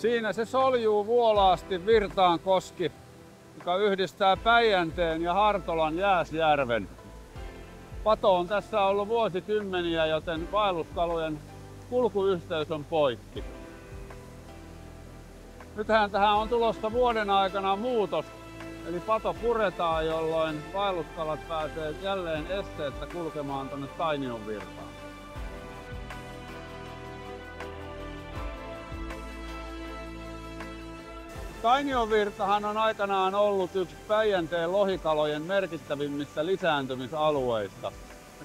Siinä se soljuu vuolaasti Virtaankoski, joka yhdistää Päijänteen ja Hartolan Jääsjärven. Pato on tässä ollut vuosikymmeniä, joten vaelluskalojen kulkuyhteys on poikki. Nythän tähän on tulossa vuoden aikana muutos, eli pato puretaan, jolloin vaelluskalat pääsee jälleen esteettä kulkemaan tuonne Tainionvirtaan. Tainionvirtahan on aikanaan ollut yksi Päijänteen lohikalojen merkittävimmistä lisääntymisalueista.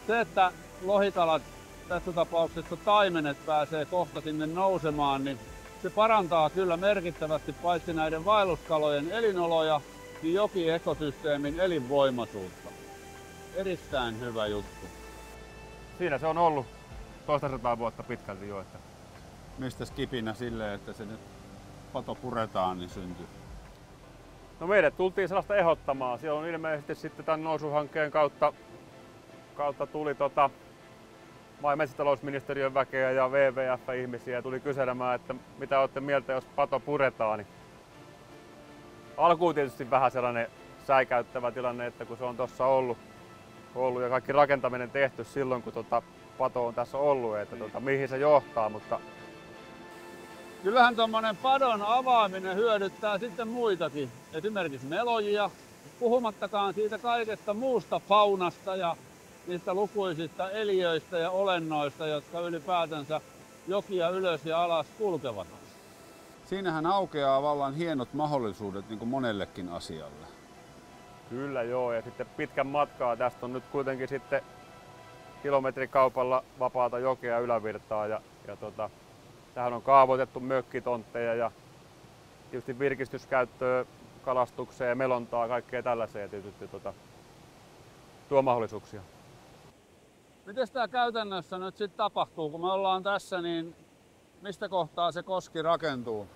Se, että lohikalat, tässä tapauksessa taimenet, pääsee kohta sinne nousemaan, niin se parantaa kyllä merkittävästi paitsi näiden vaelluskalojen elinoloja, niin jokiekosysteemin elinvoimaisuutta. Erittäin hyvä juttu. Siinä se on ollut toistasataa vuotta pitkälti jo. Mistä kipinä silleen, että se nyt pato puretaan, niin syntyy? No meille tultiin sellaista ehdottamaan. Siellä on ilmeisesti sitten tämän nousuhankkeen kautta tuli maa- ja metsätalousministeriön väkeä ja WWF-ihmisiä tuli kyselemään, että mitä olette mieltä, jos pato puretaan. Niin alkuun tietysti vähän sellainen säikäyttävä tilanne, että kun se on tuossa ollut ja kaikki rakentaminen tehty silloin, kun pato on tässä ollut, että mihin se johtaa, mutta kyllähän tuommoinen padon avaaminen hyödyttää sitten muitakin, esimerkiksi melojia, puhumattakaan siitä kaikesta muusta faunasta ja niistä lukuisista eliöistä ja olennoista, jotka ylipäätänsä jokia ylös ja alas kulkevat. Siinähän aukeaa vallan hienot mahdollisuudet niin kuin monellekin asialle. Kyllä joo, ja sitten pitkän matkaa tästä on nyt kuitenkin sitten kilometrikaupalla vapaata jokea ylävirtaa ja tähän on kaavoitettu mökkitontteja ja tietysti virkistyskäyttöä, kalastukseen ja melontaa, kaikkea tällaiseen tietysti tuo mahdollisuuksia. Miten tämä käytännössä nyt sitten tapahtuu, kun me ollaan tässä, niin mistä kohtaa se koski rakentuu?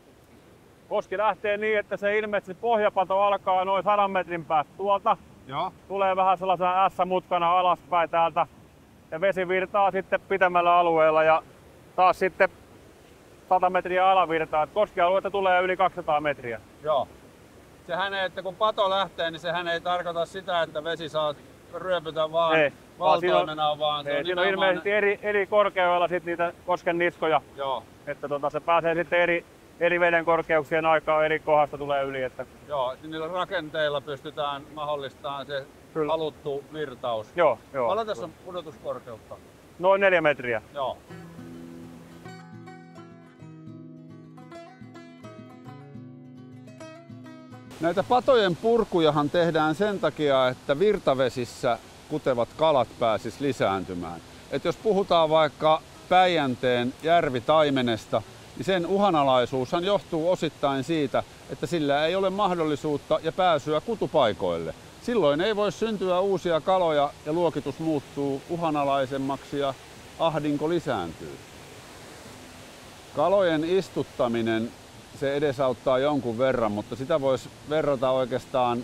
Koski lähtee niin, että se ilmeisesti pohjapato alkaa noin 100 metrin päästä tuolta. Joo. Tulee vähän sellaisena S-mutkana alaspäin täältä ja vesi virtaa sitten pitemmällä alueella ja taas sitten 100 metriä alavirtaa. Koskialueelta tulee yli 200 metriä. Joo. Sehän ei, että kun pato lähtee, niin sehän ei tarkoita sitä, että vesi saa ryöpytä vaan valtoimena, vaan se on siinä on ilmeisesti eri korkeudella sit niitä kosken niskoja. Joo. Että se pääsee sitten eri veden korkeuksien aikaa eri kohdasta tulee yli. Että joo, niillä rakenteilla pystytään mahdollistamaan se kyllä haluttu virtaus. Joo. Paljon tässä on pudotuskorkeutta? Noin 4 metriä. Joo. Näitä patojen purkujahan tehdään sen takia, että virtavesissä kutevat kalat pääsis lisääntymään. Et jos puhutaan vaikka Päijänteen järvitaimenesta, niin sen uhanalaisuushan johtuu osittain siitä, että sillä ei ole mahdollisuutta ja pääsyä kutupaikoille. Silloin ei voi syntyä uusia kaloja ja luokitus muuttuu uhanalaisemmaksi ja ahdinko lisääntyy. Kalojen istuttaminen se edesauttaa jonkun verran, mutta sitä voisi verrata oikeastaan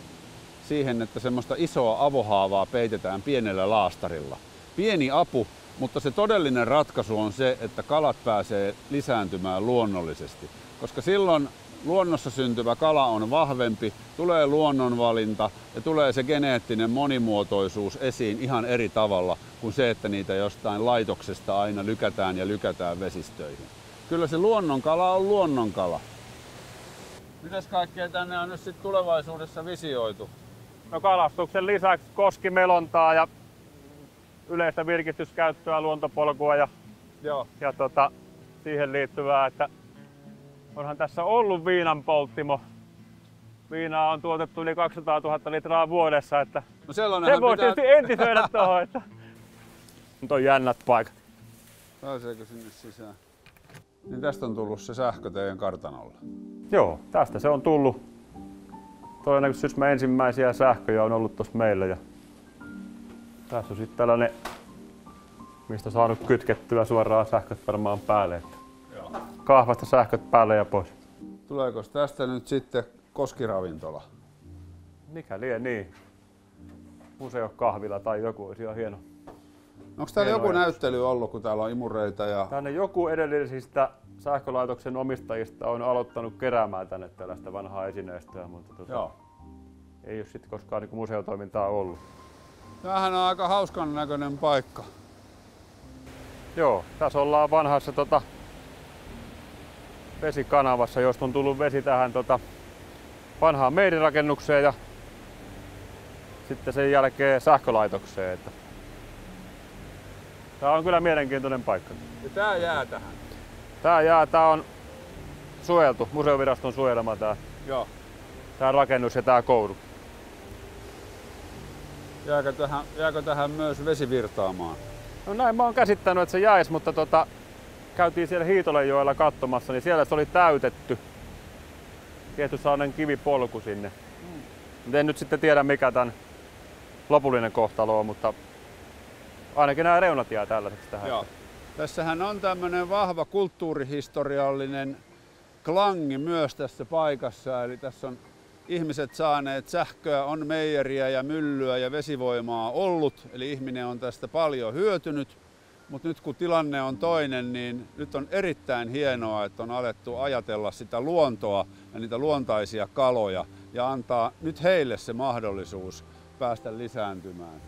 siihen, että semmoista isoa avohaavaa peitetään pienellä laastarilla. Pieni apu, mutta se todellinen ratkaisu on se, että kalat pääsee lisääntymään luonnollisesti. Koska silloin luonnossa syntyvä kala on vahvempi, tulee luonnonvalinta ja tulee se geneettinen monimuotoisuus esiin ihan eri tavalla kuin se, että niitä jostain laitoksesta aina lykätään vesistöihin. Kyllä se luonnonkala on luonnonkala. Mitäs kaikkea tänne on nyt sitten tulevaisuudessa visioitu? No kalastuksen lisäksi koskimelontaa ja yleistä virkistyskäyttöä, luontopolkua ja siihen liittyvää, että onhan tässä ollut viinanpolttimo. Viinaa on tuotettu yli 200 000 litraa vuodessa, että no se voi tietysti entisöidä tuohon. Että nyt on jännät paikat. Pääseekö sinne sisään? Niin tästä on tullut se sähkö teidän kartanolle? Joo, tästä se on tullut. Todennäköisesti ensimmäisiä sähköjä on ollut tuossa meillä. Ja tässä on sitten tällainen, mistä on saanut kytkettyä suoraan sähköt varmaan päälle. Joo. Kahvasta sähköt päälle ja pois. Tuleeko tästä nyt sitten koskiravintola? Mikä lie niin. Museokahvila tai joku olisi ihan hieno. Onko täällä joku näyttely ollut, kun täällä on imureita? Ja tänne joku edellisistä sähkölaitoksen omistajista on aloittanut keräämään tänne tällaista vanhaa esineistöä, mutta ei ole sitten koskaan niin museotoimintaa ollut. Tämähän on aika hauskan näköinen paikka. Joo, tässä ollaan vanhassa vesikanavassa, josta on tullut vesi tähän vanhaan meirirakennukseen ja sitten sen jälkeen sähkölaitokseen. Tää on kyllä mielenkiintoinen paikka. Ja tää jää tähän? Tää on suojeltu, museoviraston suojelema tää rakennus ja tää koulu. Jääkö tähän myös vesi virtaamaan? No näin mä oon käsittänyt, että se jäisi, mutta käytiin siellä Hiitolenjoella katsomassa, niin siellä se oli täytetty. Tehty sellainen kivipolku sinne. En nyt sitten tiedä mikä tämän lopullinen kohtalo on, mutta ainakin nämä reunat jää tällaiseksi tähän. Joo. Tässähän on tämmöinen vahva kulttuurihistoriallinen klangi myös tässä paikassa. Eli tässä on ihmiset saaneet sähköä, on meijeriä ja myllyä ja vesivoimaa ollut. Eli ihminen on tästä paljon hyötynyt. Mutta nyt kun tilanne on toinen, niin nyt on erittäin hienoa, että on alettu ajatella sitä luontoa ja niitä luontaisia kaloja ja antaa nyt heille se mahdollisuus päästä lisääntymään.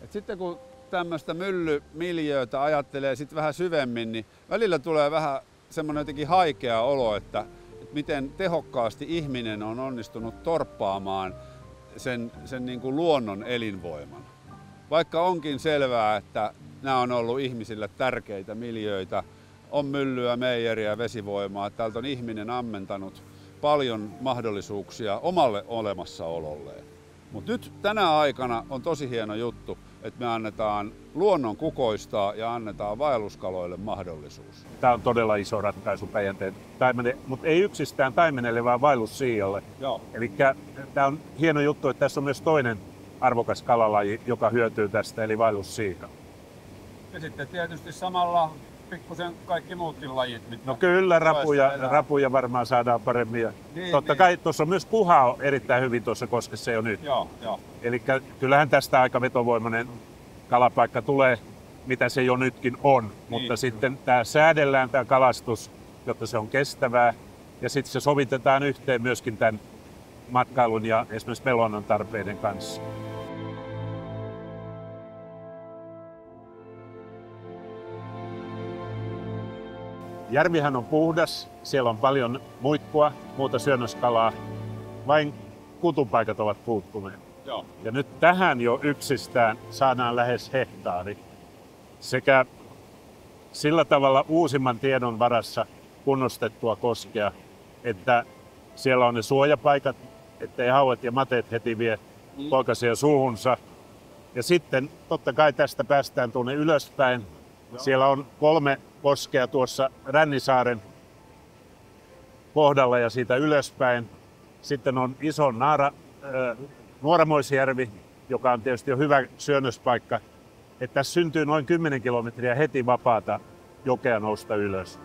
Et sitten kun tämmöistä myllymiljöötä ajattelee sit vähän syvemmin, niin välillä tulee vähän semmoinen jotenkin haikea olo, että miten tehokkaasti ihminen on onnistunut torppaamaan sen niin kuin luonnon elinvoiman. Vaikka onkin selvää, että nämä on ollut ihmisille tärkeitä miljöitä, on myllyä, meijeriä, vesivoimaa. Täältä on ihminen ammentanut paljon mahdollisuuksia omalle olemassaololleen. Mutta nyt tänä aikana on tosi hieno juttu, että me annetaan luonnon kukoistaa ja annetaan vaelluskaloille mahdollisuus. Tämä on todella iso ratkaisu Päijänteen taimenelle, mutta ei yksistään taimenelle, vaan vaellussiialle. Eli tämä on hieno juttu, että tässä on myös toinen arvokas kalalaji, joka hyötyy tästä, eli vaellussiika. Ja sitten tietysti samalla pikkusen kaikki muutkin lajit. No kyllä, rapuja varmaan saadaan paremmin. Niin, totta kai tuossa on myös kuhaa erittäin hyvin tuossa koskessa jo nyt. Joo. Eli kyllähän tästä aika vetovoimainen kalapaikka tulee, mitä se jo nytkin on. Mutta sitten tämä säädellään tämä kalastus, jotta se on kestävää. Ja sitten se sovitetaan yhteen myöskin tämän matkailun ja esimerkiksi melonnan tarpeiden kanssa. Järvihän on puhdas, siellä on paljon muikkua, muuta syönnöskalaa, vain kutupaikat ovat puuttuneet. Joo. Ja nyt tähän jo yksistään saadaan lähes hehtaari sekä sillä tavalla uusimman tiedon varassa kunnostettua koskea, että siellä on ne suojapaikat, ettei hauet ja mateet heti vie poikasia suuhunsa. Ja sitten totta kai tästä päästään tuonne ylöspäin. Siellä on 3 koskea tuossa Rännisaaren kohdalla ja siitä ylöspäin. Sitten on iso Nuoramoisjärvi, joka on tietysti jo hyvä syönnöspaikka. Että tässä syntyy noin 10 kilometriä heti vapaata jokea nousta ylös.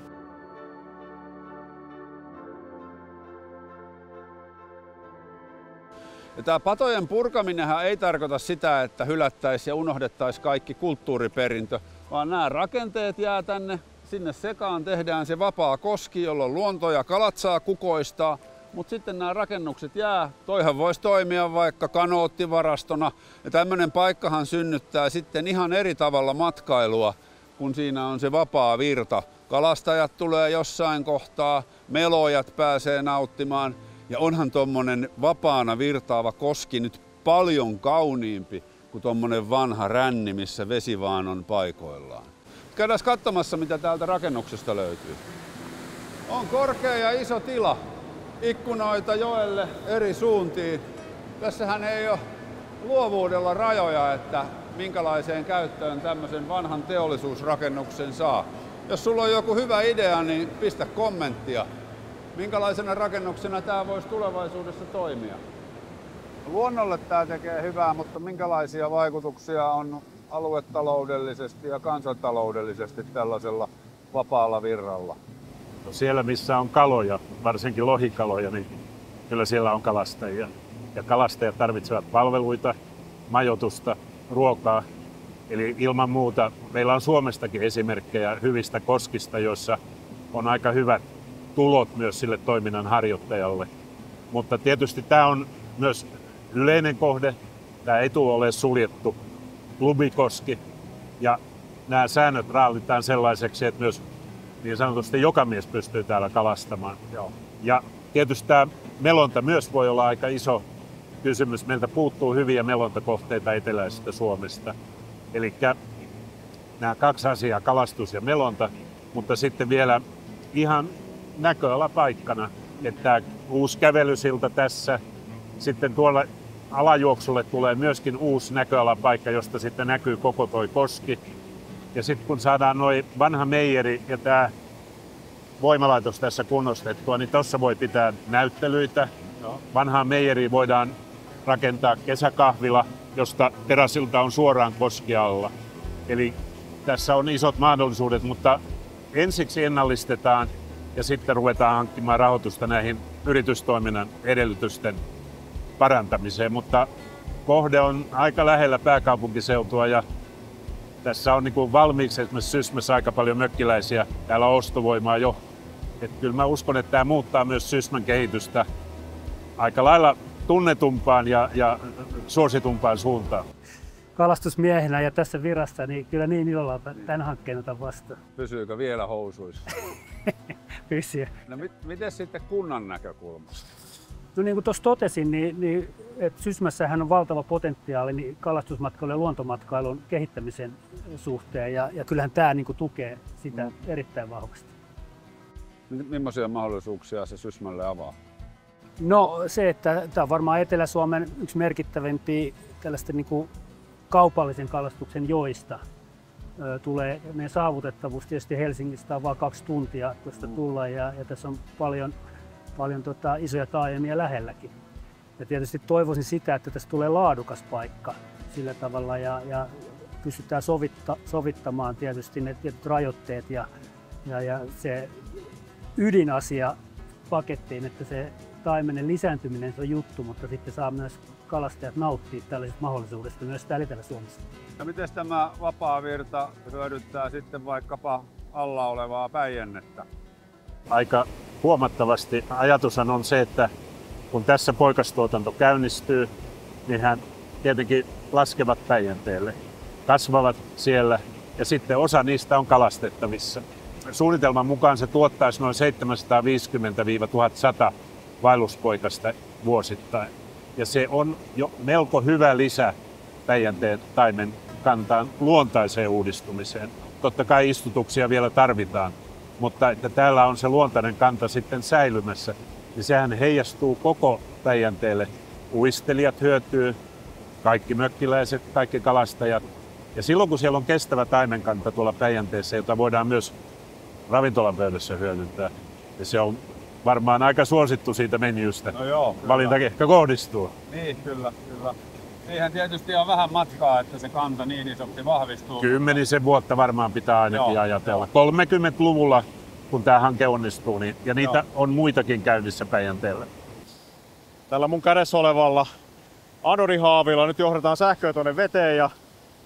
Ja tämä patojen purkaminenhan ei tarkoita sitä, että hylättäisiin ja unohdettaisiin kaikki kulttuuriperintö, vaan nämä rakenteet jää tänne, sinne sekaan tehdään se vapaa koski, jolloin luonto ja kalat saa kukoistaa, mutta sitten nämä rakennukset jää. Toihan voisi toimia vaikka kanoottivarastona ja tämmöinen paikkahan synnyttää sitten ihan eri tavalla matkailua, kun siinä on se vapaa virta. Kalastajat tulee jossain kohtaa, melojat pääsee nauttimaan. Ja onhan tuommoinen vapaana virtaava koski nyt paljon kauniimpi kuin tuommoinen vanha ränni, missä vesi vaan on paikoillaan. Käydään katsomassa, mitä täältä rakennuksesta löytyy. On korkea ja iso tila. Ikkunoita joelle eri suuntiin. Tässähän ei ole luovuudella rajoja, että minkälaiseen käyttöön tämmöisen vanhan teollisuusrakennuksen saa. Jos sulla on joku hyvä idea, niin pistä kommenttia. Minkälaisena rakennuksena tämä voisi tulevaisuudessa toimia? Luonnolle tämä tekee hyvää, mutta minkälaisia vaikutuksia on aluetaloudellisesti ja kansantaloudellisesti tällaisella vapaalla virralla? No siellä missä on kaloja, varsinkin lohikaloja, niin kyllä siellä on kalastajia. Ja kalastajat tarvitsevat palveluita, majoitusta, ruokaa. Eli ilman muuta meillä on Suomestakin esimerkkejä hyvistä koskista, joissa on aika hyvät tulot myös sille toiminnan harjoittajalle. Mutta tietysti tämä on myös yleinen kohde. Tämä ei tule ole suljettu klubikoski. Ja nämä säännöt raallitaan sellaiseksi, että myös niin sanotusti joka mies pystyy täällä kalastamaan. Joo. Ja tietysti tämä melonta myös voi olla aika iso kysymys. Meiltä puuttuu hyviä melontakohteita eteläisestä Suomesta. Eli nämä kaksi asiaa, kalastus ja melonta, mutta sitten vielä ihan näköalapaikkana, että tämä uusi kävelysilta tässä, sitten tuolla alajuoksulle tulee myöskin uusi näköalapaikka, josta sitten näkyy koko toi koski. Ja sitten kun saadaan noin vanha meijeri ja tämä voimalaitos tässä kunnostettua, niin tuossa voi pitää näyttelyitä. Vanhaan meijeriin voidaan rakentaa kesäkahvila, josta terassilta on suoraan koski alla. Eli tässä on isot mahdollisuudet, mutta ensiksi ennallistetaan ja sitten ruvetaan hankkimaan rahoitusta näihin yritystoiminnan edellytysten parantamiseen. Mutta kohde on aika lähellä pääkaupunkiseutua ja tässä on niin kuin valmiiksi esimerkiksi Sysmässä aika paljon mökkiläisiä. Täällä on ostovoimaa jo. Että kyllä mä uskon, että tämä muuttaa myös Sysmän kehitystä aika lailla tunnetumpaan ja suositumpaan suuntaan. Kalastusmiehenä ja tässä virassa, niin kyllä niin ilolla tämän hankkeen otan vastaan. Pysyykö vielä housuissa? Pysyy. No miten sitten kunnan näkökulmasta? No niin kuin tuossa totesin, niin että Sysmässähän on valtava potentiaali niin kalastusmatkailun ja luontomatkailun kehittämisen suhteen ja kyllähän tämä niin kuin tukee sitä erittäin vahvasti. Millaisia mahdollisuuksia se Sysmälle avaa? No se, että tämä on varmaan Etelä-Suomen yksi merkittävimpiä tällaisten niin kuin kaupallisen kalastuksen joista. Tulee meidän saavutettavuus tietysti Helsingistä on vain 2 tuntia tuosta tulla ja tässä on paljon isoja taajamia lähelläkin. Ja tietysti toivoisin sitä, että tässä tulee laadukas paikka sillä tavalla ja pystytään sovittamaan tietysti ne tietyt rajoitteet ja se ydinasia pakettiin, että se taimenen lisääntyminen se on juttu, mutta sitten saa myös kalastajat nauttia tällaisesta mahdollisuudesta myös täällä Etelä-Suomessa. Ja miten tämä vapaa virta hyödyttää sitten vaikkapa alla olevaa Päijännettä? Aika huomattavasti. Ajatushan on se, että kun tässä poikastuotanto käynnistyy, niin hän tietenkin laskevat Päijänteelle, kasvavat siellä ja sitten osa niistä on kalastettavissa. Suunnitelman mukaan se tuottaisi noin 750-1100 vaelluspoikasta vuosittain. Ja se on jo melko hyvä lisä Päijänteen taimen kantaan luontaiseen uudistumiseen. Totta kai istutuksia vielä tarvitaan, mutta että täällä on se luontainen kanta sitten säilymässä, niin sehän heijastuu koko Päijänteelle. Uistelijat hyötyy, kaikki mökkiläiset, kaikki kalastajat. Ja silloin kun siellä on kestävä taimenkanta tuolla Päijänteessä, jota voidaan myös ravintolan pöydässä hyödyntää, niin se on varmaan aika suosittu siitä menystä. No joo, valinta ehkä kohdistuu. Niin, kyllä. Siihen tietysti on vähän matkaa, että se kanta niin isoksi vahvistuu. 10 vuotta varmaan pitää ainakin ajatella. 30-luvulla, kun tämä hanke onnistuu, niin, ja niitä on muitakin käynnissä Päijänteellä. Tällä mun kädessä olevalla Adori-haavilla nyt johdetaan sähköä tuonne veteen ja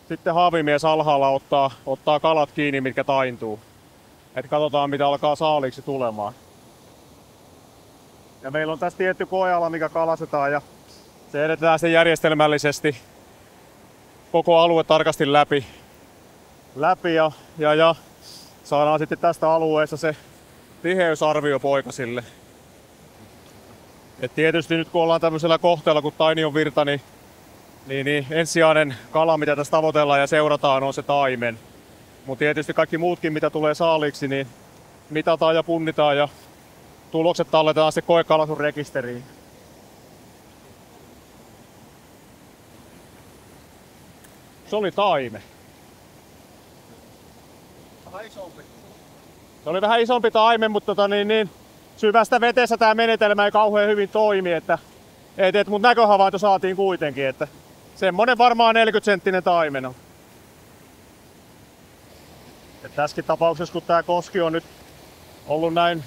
sitten haavimies alhaalla ottaa kalat kiinni, mitkä taintuu. Et katsotaan, mitä alkaa saaliiksi tulemaan. Ja meillä on tässä tietty koeala, mikä kalastetaan ja se edetään sitten järjestelmällisesti koko alue tarkasti läpi ja saadaan sitten tästä alueesta se tiheysarvio poikasille. Et tietysti nyt kun ollaan tämmöisellä kohteella kuin Tainion virta, niin ensisijainen kala mitä tässä tavoitellaan ja seurataan on se taimen. Mutta tietysti kaikki muutkin mitä tulee saaliiksi niin mitataan ja punnitaan ja tulokset talletetaan sitten koekalasturekisteriin. Se oli taime. Vähän isompi. Se oli vähän isompi taime, mutta syvästä veteessä tämä menetelmä ei kauhean hyvin toimi, mutta näköhavainto saatiin kuitenkin, että semmonen varmaan 40-senttinen taimen on. Tässäkin tapauksessa, kun tämä koski on nyt ollut näin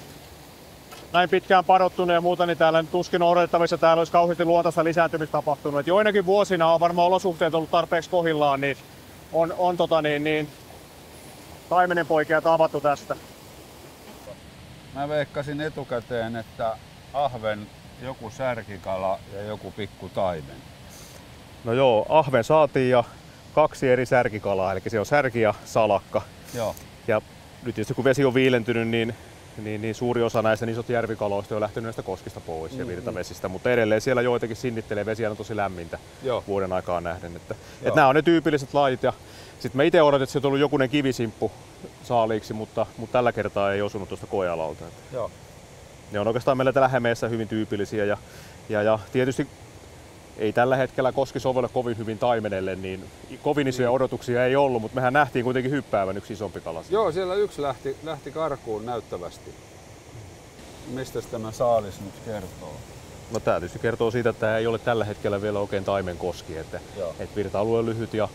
pitkään padottunut ja muuta, niin täällä tuskin on odotettavissa, että täällä olisi kauheasti luontaista lisääntymistä tapahtunut. Et joinakin vuosina on varmaan olosuhteet ollut tarpeeksi kohillaan, niin on taimenenpoikia tavattu tästä. Mä veikkasin etukäteen, että ahven, joku särkikala ja joku pikku taimen. No joo, ahven saatiin ja 2 eri särkikalaa, eli se on särki ja salakka. Joo. Ja nyt tietysti kun vesi on viilentynyt, niin suuri osa näistä isot järvikaloista on lähtenyt näistä koskista pois ja virtavesistä, mutta edelleen siellä joitakin sinnittelee, vesiä on tosi lämmintä vuoden aikaan nähden. Että nämä on ne tyypilliset lajit. Ja sitten mä itse odotin, että se on ollut jokunen kivisimppu saaliiksi, mutta tällä kertaa ei osunut tuosta koealalta. Joo. Ne on oikeastaan meillä täällä Hämeessä hyvin tyypillisiä ja tietysti ei tällä hetkellä koski sovella kovin hyvin taimenelle, niin kovin isoja odotuksia ei ollut, mutta mehän nähtiin kuitenkin hyppäävän yksi isompi kala. Joo, siellä yksi lähti karkuun näyttävästi. Mistä tämä saalis nyt kertoo? No tämä tietysti kertoo siitä, että tämä ei ole tällä hetkellä vielä oikein taimenkoski, että virta-alue on lyhyt ja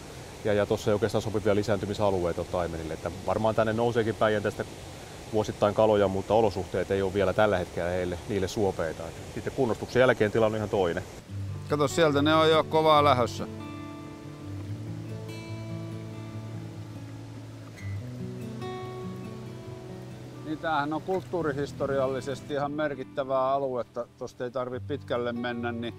tuossa ei oikeastaan sopivia lisääntymisalueita taimenille. Että varmaan tänne nouseekin Päijänteestä vuosittain kaloja, mutta olosuhteet ei ole vielä tällä hetkellä niille suopeita. Sitten kunnostuksen jälkeen tilanne on ihan toinen. Kato, sieltä ne on jo kovaa lähössä. Niin tämähän on kulttuurihistoriallisesti ihan merkittävää aluetta. Tuosta ei tarvitse pitkälle mennä, niin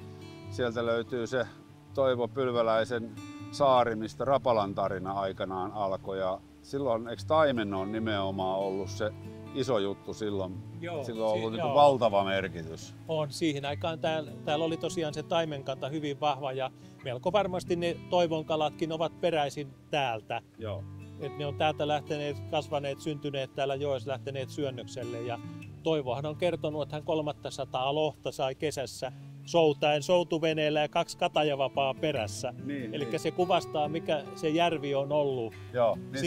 sieltä löytyy se Toivo Pylväläisen saari, mistä Rapalan tarina aikanaan alkoi. Ja silloin, eikö taimen on nimenomaan ollut se iso juttu silloin? Joo, silloin on ollut niin valtava merkitys. On. Siihen aikaan täällä oli tosiaan se taimenkanta hyvin vahva ja melko varmasti ne toivonkalatkin ovat peräisin täältä. Joo. Et ne on täältä lähteneet, kasvaneet, syntyneet täällä joessa, lähteneet syönnökselle. Ja Toivohan on kertonut, että hän 300 lohta sai kesässä soutaen soutuveneellä ja 2 katajavapaa perässä. Eli se kuvastaa, mikä se järvi on ollut. Joo, niin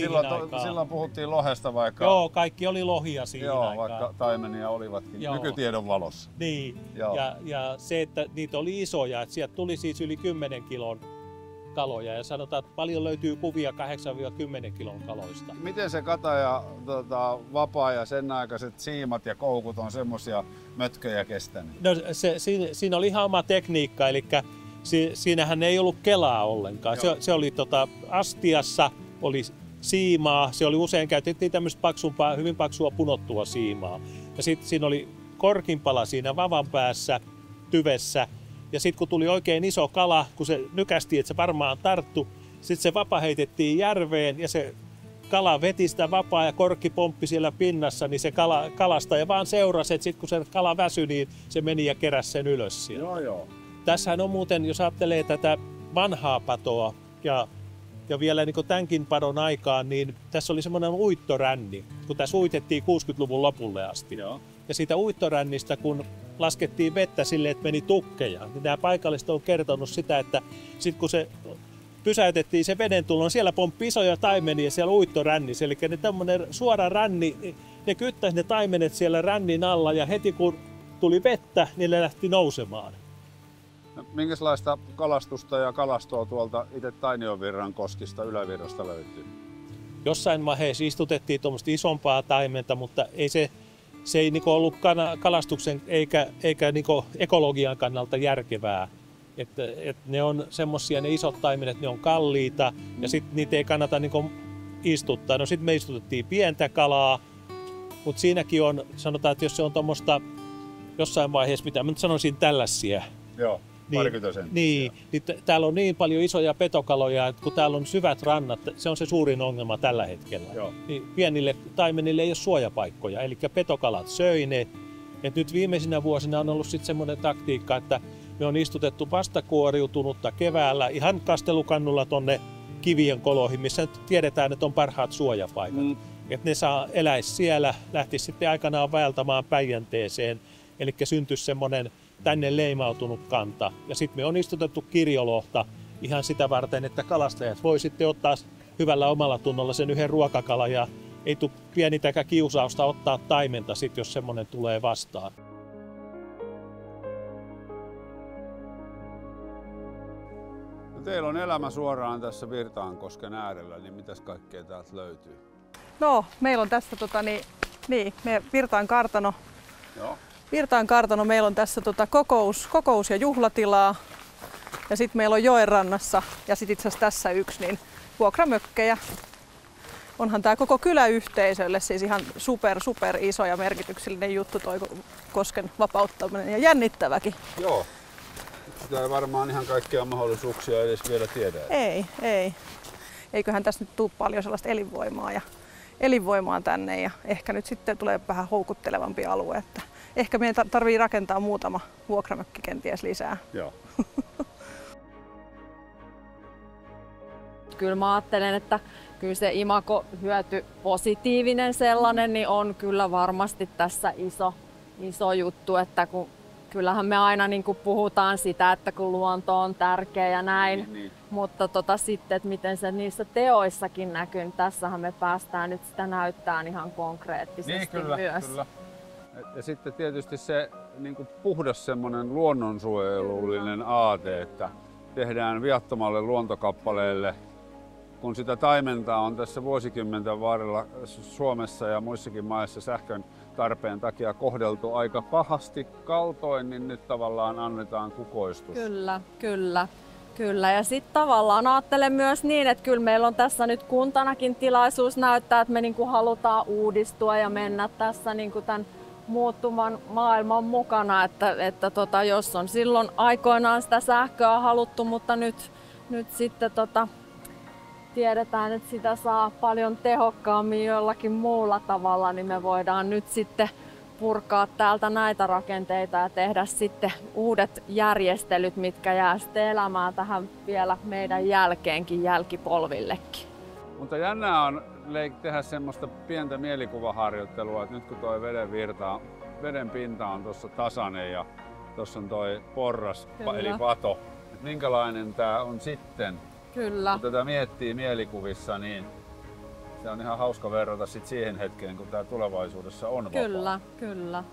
silloin puhuttiin lohesta vaikka... Joo, kaikki oli lohia siihen aikaan. Vaikka taimenia olivatkin nykytiedon valossa. Niin, ja se, että niitä oli isoja, että sieltä tuli siis yli 10 kilon kaloja ja sanotaan, että paljon löytyy kuvia 8-10 kilon kaloista. Miten se kataja, vapaa ja sen aikaiset siimat ja koukut on semmoisia mötköjä kestänyt? No siinä oli ihan oma tekniikka, eli siinähän ei ollut kelaa ollenkaan. Se oli astiassa, oli siimaa, se oli usein käytettiin tämmöistä paksumpaa, hyvin paksua punottua siimaa. Ja sitten siinä oli korkinpala siinä vavan päässä, tyvessä. Ja sitten kun tuli oikein iso kala, kun se nykästi, että se varmaan tarttu, sitten se vapa heitettiin järveen ja se kala veti sitä vapaa ja korkki pomppi siellä pinnassa, niin se kalastaja vaan seurasi, että sitten kun se kala väsyi, niin se meni ja keräsi sen ylös sieltä. Joo. Tässähän on muuten, jos ajattelee tätä vanhaa patoa ja vielä niin kuin tämänkin padon aikaan, niin tässä oli semmoinen uittoränni, kun tässä uitettiin 60-luvun lopulle asti. Joo. Ja siitä uittorännistä, kun laskettiin vettä silleen, että meni tukkeja, niin nämä paikalliset on kertonut sitä, että sitten kun se pysäytettiin se veden tulon, siellä pomppi isoja taimenia siellä uittorännissä. Eli ne tämmöinen suora ränni, ne kyttäisi ne taimenet siellä rännin alla ja heti kun tuli vettä, niin ne lähti nousemaan. No, minkälaista kalastusta ja kalastoa tuolta itse Tainionvirran koskista ylävirrasta löytyy? Jossain vaiheessa istutettiin tuommoista isompaa taimenta, mutta ei se ei niinku ollut kalastuksen eikä niinku ekologian kannalta järkevää. Että ne on semmosia, ne isot taimenet, ne on kalliita ja sitten niitä ei kannata niinku istuttaa. No sitten me istutettiin pientä kalaa, mutta siinäkin on, sanotaan, että jos se on tuommoista jossain vaiheessa, mitä mä nyt sanoisin tällaisia. Joo, parikymmentä senttiä. Niin, täällä on niin paljon isoja petokaloja, että kun täällä on syvät rannat, se on se suurin ongelma tällä hetkellä. Joo. Niin pienille taimenille ei ole suojapaikkoja, eli petokalat söi ne. Et nyt viimeisinä vuosina on ollut sitten semmoinen taktiikka, että me on istutettu vastakuoriutunutta keväällä ihan kastelukannulla tonne kivien koloihin, missä tiedetään, että on parhaat suojapaikat. Että ne eläisi siellä, lähtisi sitten aikanaan vaeltamaan Päijänteeseen, eli syntyisi semmoinen tänne leimautunut kanta. Ja sitten me on istutettu kirjolohta ihan sitä varten, että kalastajat voi sitten ottaa hyvällä omalla tunnolla sen yhden ruokakalan ja ei tule pienitäkään kiusausta ottaa taimenta sit, jos semmoinen tulee vastaan. No, teillä on elämä suoraan tässä Virtaankosken äärellä, niin mitäs kaikkea täältä löytyy? No, meillä on tässä me Virtaan kartano. Joo. Virtaan kartano, meillä on tässä kokous- ja juhlatilaa. Ja sitten meillä on joen rannassa ja sitten itse asiassa tässä yksi, niin vuokramökkejä. onhan tämä koko kyläyhteisölle siis ihan super iso ja merkityksellinen juttu toi kosken vapauttaminen ja jännittäväkin. Joo. Sitä ei varmaan ihan kaikkia mahdollisuuksia edes vielä tiedä. Ei. Eiköhän tässä nyt tule paljon sellaista elinvoimaa tänne ja ehkä nyt sitten tulee vähän houkuttelevampi alue. Että ehkä meidän tarvii rakentaa muutama vuokramökki kenties lisää. Joo. Kyllä mä ajattelen, että kyllä se imagohyöty, positiivinen sellainen, niin on kyllä varmasti tässä iso juttu, että kyllähän me aina niin kuin puhutaan sitä, että kun luonto on tärkeä ja näin, niin. Mutta sitten, että miten se niissä teoissakin näkyy, niin tässähän me päästään nyt sitä näyttämään ihan konkreettisesti niin, kyllä, myös. Kyllä. Ja sitten tietysti se niin kuin puhdas semmoinen luonnonsuojelullinen aate, että tehdään viattomalle luontokappaleelle, kun sitä taimentaa on tässä vuosikymmenten varrella Suomessa ja muissakin maissa sähkön tarpeen takia kohdeltu aika pahasti kaltoin, niin nyt tavallaan annetaan kukoistus. Kyllä. Ja sitten tavallaan ajattelen myös niin, että kyllä meillä on tässä nyt kuntanakin tilaisuus näyttää, että me niinku halutaan uudistua ja mennä tässä niinku tämän muuttuvan maailman mukana, että jos on silloin aikoinaan sitä sähköä haluttu, mutta nyt sitten tiedetään, että sitä saa paljon tehokkaammin jollakin muulla tavalla, niin me voidaan nyt sitten purkaa täältä näitä rakenteita ja tehdä sitten uudet järjestelyt, mitkä jää sitten elämään tähän vielä meidän jälkeenkin jälkipolvillekin. Mutta jännää on tehdä semmoista pientä mielikuvaharjoittelua, että nyt kun tuo veden pinta on tuossa tasainen ja tuossa on tuo porras eli pato, että minkälainen tämä on sitten. Kyllä. Kun tätä miettii mielikuvissa, niin se on ihan hauska verrata sit siihen hetkeen, kun tämä tulevaisuudessa on vapaa. Kyllä.